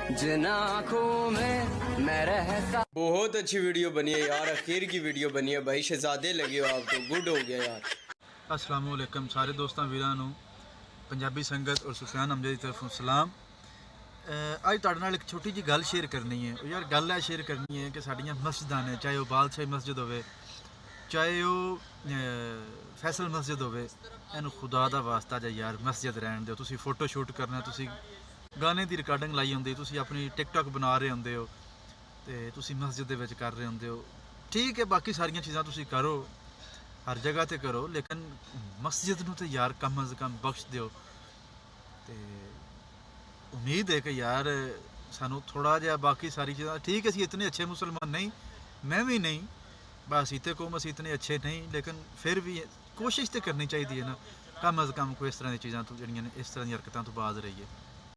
जिन आँखों में मैं रहता। बहुत अच्छी वीडियो बनी है यार, आखिर की वीडियो बनी है भाई, शहजादे लगे हो आप तो, गुड हो गया यार। अस्सलाम वालेकुम सारे दोस्तों वीरां नूं पंजाबी संगत और सुफियान अहमद की तरफों सलाम। अज तुहाडे नाल एक छोटी जी गल शेयर करनी है यार। गल है शेयर करनी है कि साडियां मस्जिदां ने, चाहे वह बादशाही मस्जिद होवे चाहे वह फैसल मस्जिद होवे, इन्हूं खुदा दा वास्ता जा यार मस्जिद रहन दिओ। तुसीं फोटो शूट करना, तुसीं गाने की रिकॉर्डिंग लाई होंदी, तुसीं अपनी टिकटॉक बना रहे होंदे हो ते तुसीं मस्जिद दे विच कर रहे होंदे हो। ठीक है, बाकी सारियां चीज़ां तुसीं करो, हर जगह ते करो, लेकिन मस्जिद नूं ते यार कम अज़ कम बख्श दिओ। ते उम्मीद है कि यार सानू थोड़ा जिहा बाकी सारी चीज़ां, ठीक है असीं इतने अच्छे मुसलमान नहीं, मैं भी नहीं, बस इतने कौम असीं इतने अच्छे नहीं, लेकिन फिर भी कोशिश तो करनी चाहिए है ना, कम अज़ कम कोई इस तरह की चीज़ां तो जड़ियां ने इस तरह की हरकतों तो बाज रही है।